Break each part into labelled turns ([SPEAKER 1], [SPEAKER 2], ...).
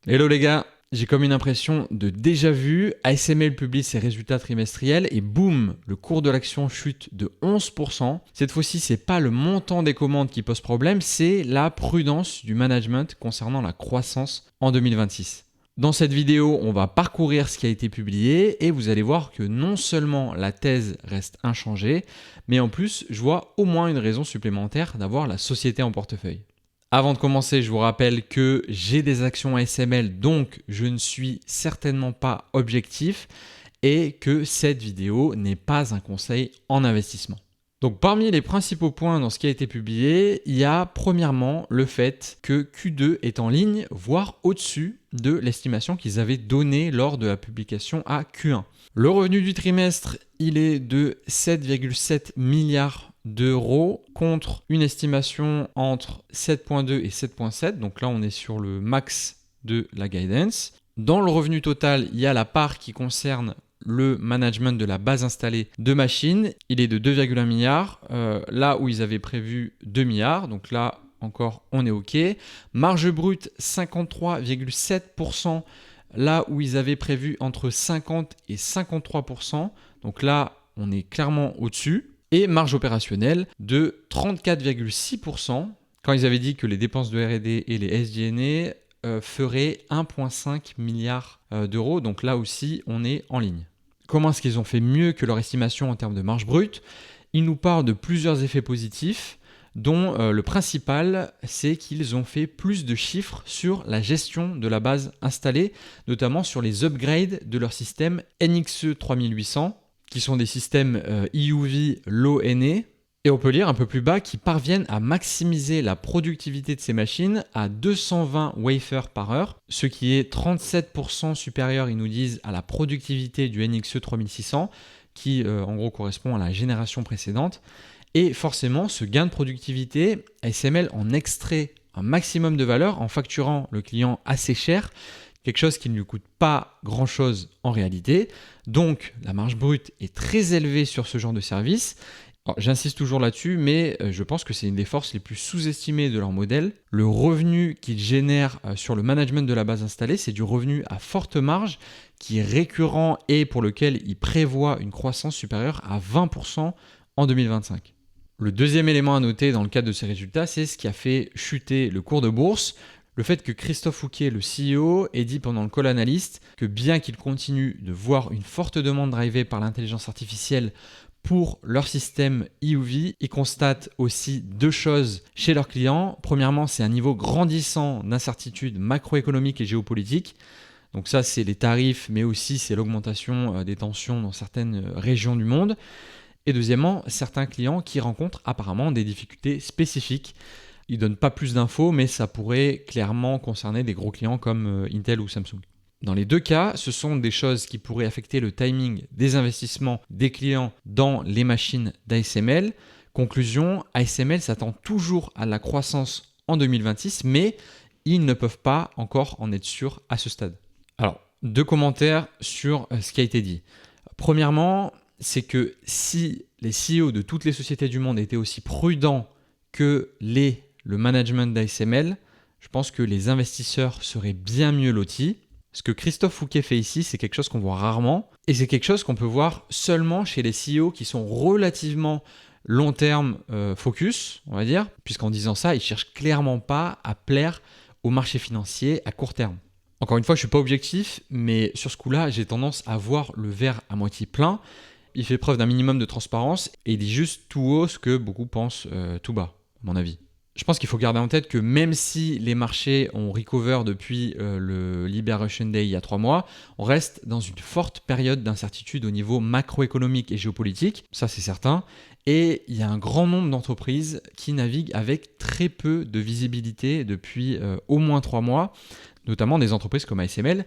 [SPEAKER 1] Hello les gars, j'ai comme une impression de déjà vu. ASML publie ses résultats trimestriels et boum, le cours de l'action chute de 11%. Cette fois-ci, c'est pas le montant des commandes qui pose problème, c'est la prudence du management concernant la croissance en 2026. Dans cette vidéo, on va parcourir ce qui a été publié et vous allez voir que non seulement la thèse reste inchangée, mais en plus, je vois au moins une raison supplémentaire d'avoir la société en portefeuille. Avant de commencer, je vous rappelle que j'ai des actions ASML, donc je ne suis certainement pas objectif et que cette vidéo n'est pas un conseil en investissement. Donc parmi les principaux points dans ce qui a été publié, il y a premièrement le fait que Q2 est en ligne, voire au-dessus de l'estimation qu'ils avaient donnée lors de la publication à Q1. Le revenu du trimestre, il est de 7,7 milliards d'euros contre une estimation entre 7,2 et 7,7. Donc là, on est sur le max de la guidance. Dans le revenu total, il y a la part qui concerne le management de la base installée de machines. Il est de 2,1 milliards, là où ils avaient prévu 2 milliards. Donc là, encore, on est OK. Marge brute, 53,7%, là où ils avaient prévu entre 50 et 53%. Donc là, on est clairement au-dessus. Et marge opérationnelle de 34,6%, quand ils avaient dit que les dépenses de R&D et les SG&A feraient 1,5 milliard d'euros. Donc là aussi, on est en ligne. Comment est-ce qu'ils ont fait mieux que leur estimation en termes de marge brute? Ils nous parlent de plusieurs effets positifs, dont le principal, c'est qu'ils ont fait plus de chiffres sur la gestion de la base installée, notamment sur les upgrades de leur système NXE 3800, qui sont des systèmes EUV Low NA, et on peut lire un peu plus bas qu'ils parviennent à maximiser la productivité de ces machines à 220 wafers par heure, ce qui est 37% supérieur, ils nous disent, à la productivité du NXE 3600, qui en gros correspond à la génération précédente. Et forcément, ce gain de productivité, ASML en extrait un maximum de valeur en facturant le client assez cher, quelque chose qui ne lui coûte pas grand-chose en réalité. Donc, la marge brute est très élevée sur ce genre de service. J'insiste toujours là-dessus, mais je pense que c'est une des forces les plus sous-estimées de leur modèle. Le revenu qu'ils génèrent sur le management de la base installée, c'est du revenu à forte marge qui est récurrent et pour lequel ils prévoient une croissance supérieure à 20% en 2025. Le deuxième élément à noter dans le cadre de ces résultats, c'est ce qui a fait chuter le cours de bourse. Le fait que Christophe Fouquet, le CEO, ait dit pendant le call analyst que bien qu'il continue de voir une forte demande drivée par l'intelligence artificielle pour leur système EUV, ils constatent aussi deux choses chez leurs clients. Premièrement, c'est un niveau grandissant d'incertitude macroéconomique et géopolitique. Donc ça, c'est les tarifs, mais aussi c'est l'augmentation des tensions dans certaines régions du monde. Et deuxièmement, certains clients qui rencontrent apparemment des difficultés spécifiques. Ils ne donnent pas plus d'infos, mais ça pourrait clairement concerner des gros clients comme Intel ou Samsung. Dans les deux cas, ce sont des choses qui pourraient affecter le timing des investissements des clients dans les machines d'ASML. Conclusion, ASML s'attend toujours à la croissance en 2026, mais ils ne peuvent pas encore en être sûrs à ce stade. Alors, deux commentaires sur ce qui a été dit. Premièrement, c'est que si les CEO de toutes les sociétés du monde étaient aussi prudents que le management d'ASML, je pense que les investisseurs seraient bien mieux lotis. Ce que Christophe Fouquet fait ici, c'est quelque chose qu'on voit rarement et c'est quelque chose qu'on peut voir seulement chez les CEO qui sont relativement long terme focus, on va dire, puisqu'en disant ça, ils cherchent clairement pas à plaire au marché financier à court terme. Encore une fois, je ne suis pas objectif, mais sur ce coup-là, j'ai tendance à voir le verre à moitié plein. Il fait preuve d'un minimum de transparence et il dit juste tout haut ce que beaucoup pensent tout bas, à mon avis. Je pense qu'il faut garder en tête que même si les marchés ont recover depuis le Liberation Day il y a 3 mois, on reste dans une forte période d'incertitude au niveau macroéconomique et géopolitique, ça c'est certain, et il y a un grand nombre d'entreprises qui naviguent avec très peu de visibilité depuis au moins 3 mois, notamment des entreprises comme ASML,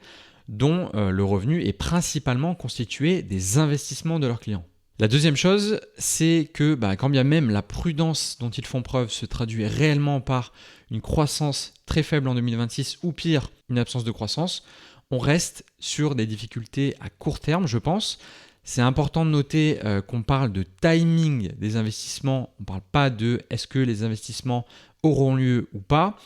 [SPEAKER 1] dont le revenu est principalement constitué des investissements de leurs clients. La deuxième chose, c'est que quand bien même la prudence dont ils font preuve se traduit réellement par une croissance très faible en 2026 ou pire, une absence de croissance, on reste sur des difficultés à court terme, je pense. C'est important de noter qu'on parle de timing des investissements, on ne parle pas de est-ce que les investissements auront lieu ou pas.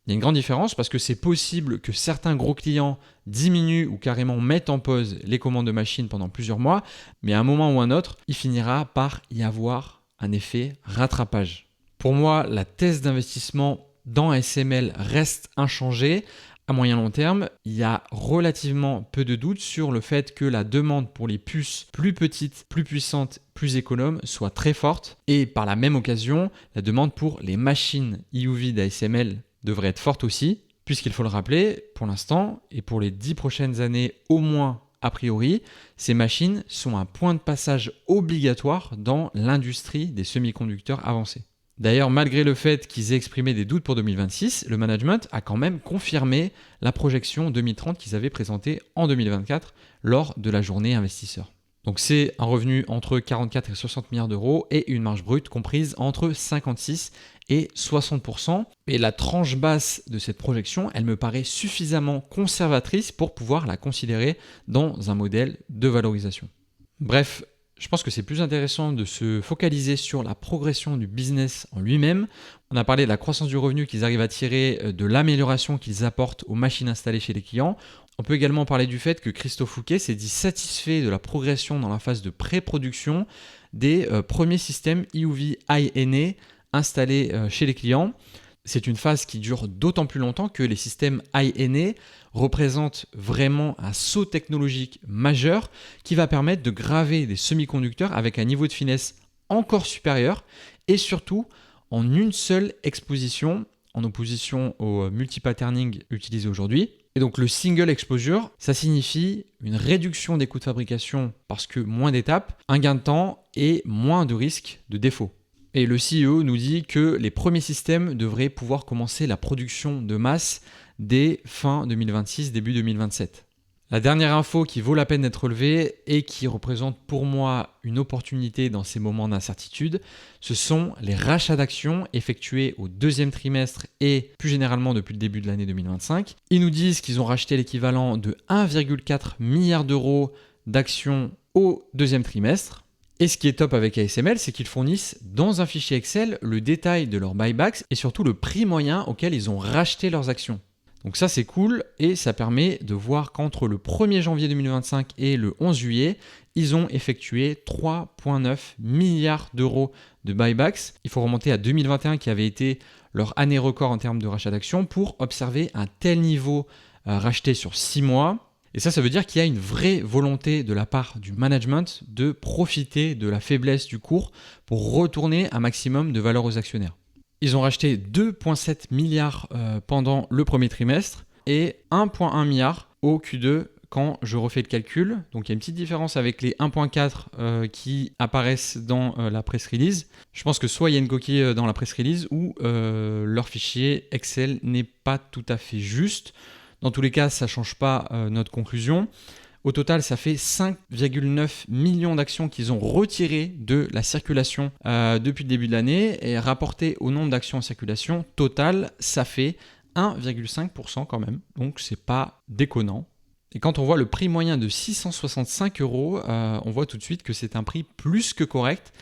[SPEAKER 1] Il y a une grande différence parce que c'est possible que certains gros clients diminuent ou carrément mettent en pause les commandes de machines pendant plusieurs mois, mais à un moment ou un autre, il finira par y avoir un effet rattrapage. Pour moi, la thèse d'investissement dans ASML reste inchangée. À moyen long terme, il y a relativement peu de doutes sur le fait que la demande pour les puces plus petites, plus puissantes, plus économes soit très forte. Et par la même occasion, la demande pour les machines EUV d'ASML devrait être forte aussi, puisqu'il faut le rappeler, pour l'instant, et pour les 10 prochaines années au moins a priori, ces machines sont un point de passage obligatoire dans l'industrie des semi-conducteurs avancés. D'ailleurs, malgré le fait qu'ils aient exprimé des doutes pour 2026, le management a quand même confirmé la projection 2030 qu'ils avaient présentée en 2024 lors de la journée investisseur. Donc c'est un revenu entre 44 et 60 milliards d'euros et une marge brute comprise entre 56 et 60%. Et la tranche basse de cette projection, elle me paraît suffisamment conservatrice pour pouvoir la considérer dans un modèle de valorisation. Bref, je pense que c'est plus intéressant de se focaliser sur la progression du business en lui-même. On a parlé de la croissance du revenu qu'ils arrivent à tirer de l'amélioration qu'ils apportent aux machines installées chez les clients. On peut également parler du fait que Christophe Fouquet s'est dit satisfait de la progression dans la phase de pré-production des premiers systèmes EUV High-NA installés chez les clients. C'est une phase qui dure d'autant plus longtemps que les systèmes High-NA représentent vraiment un saut technologique majeur qui va permettre de graver des semi-conducteurs avec un niveau de finesse encore supérieur et surtout en une seule exposition, en opposition au multipatterning utilisé aujourd'hui. Et donc le single exposure, ça signifie une réduction des coûts de fabrication parce que moins d'étapes, un gain de temps et moins de risques de défaut. Et le CEO nous dit que les premiers systèmes devraient pouvoir commencer la production de masse dès fin 2026, début 2027. La dernière info qui vaut la peine d'être relevée et qui représente pour moi une opportunité dans ces moments d'incertitude, ce sont les rachats d'actions effectués au deuxième trimestre et plus généralement depuis le début de l'année 2025. Ils nous disent qu'ils ont racheté l'équivalent de 1,4 milliard d'euros d'actions au deuxième trimestre. Et ce qui est top avec ASML, c'est qu'ils fournissent dans un fichier Excel le détail de leurs buybacks et surtout le prix moyen auquel ils ont racheté leurs actions. Donc ça c'est cool et ça permet de voir qu'entre le 1er janvier 2025 et le 11 juillet, ils ont effectué 3,9 milliards d'euros de buybacks. Il faut remonter à 2021 qui avait été leur année record en termes de rachat d'actions pour observer un tel niveau racheté sur 6 mois. Et ça veut dire qu'il y a une vraie volonté de la part du management de profiter de la faiblesse du cours pour retourner un maximum de valeur aux actionnaires. Ils ont racheté 2,7 milliards pendant le premier trimestre et 1,1 milliard au Q2 quand je refais le calcul. Donc il y a une petite différence avec les 1,4 qui apparaissent dans la press release. Je pense que soit il y a une coquille dans la press release ou leur fichier Excel n'est pas tout à fait juste. Dans tous les cas, ça ne change pas notre conclusion. Au total, ça fait 5,9 millions d'actions qu'ils ont retirées de la circulation depuis le début de l'année. Et rapporté au nombre d'actions en circulation total, ça fait 1,5% quand même. Donc, c'est pas déconnant. Et quand on voit le prix moyen de 665 €, on voit tout de suite que c'est un prix plus que correct.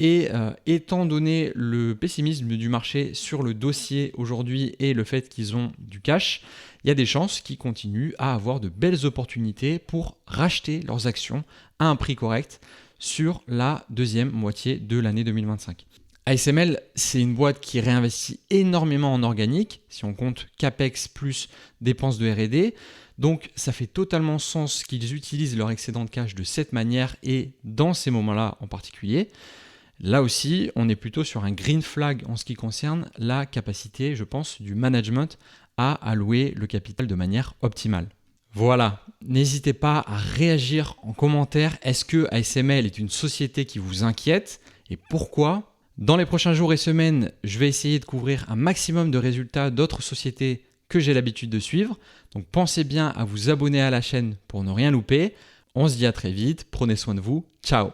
[SPEAKER 1] Et étant donné le pessimisme du marché sur le dossier aujourd'hui et le fait qu'ils ont du cash, il y a des chances qu'ils continuent à avoir de belles opportunités pour racheter leurs actions à un prix correct sur la deuxième moitié de l'année 2025. ASML, c'est une boîte qui réinvestit énormément en organique, si on compte CAPEX plus dépenses de R&D. Donc ça fait totalement sens qu'ils utilisent leur excédent de cash de cette manière et dans ces moments-là en particulier. Là aussi, on est plutôt sur un green flag en ce qui concerne la capacité, je pense, du management à allouer le capital de manière optimale. Voilà, n'hésitez pas à réagir en commentaire. Est-ce que ASML est une société qui vous inquiète et pourquoi ? Dans les prochains jours et semaines, je vais essayer de couvrir un maximum de résultats d'autres sociétés que j'ai l'habitude de suivre. Donc pensez bien à vous abonner à la chaîne pour ne rien louper. On se dit à très vite, prenez soin de vous, ciao !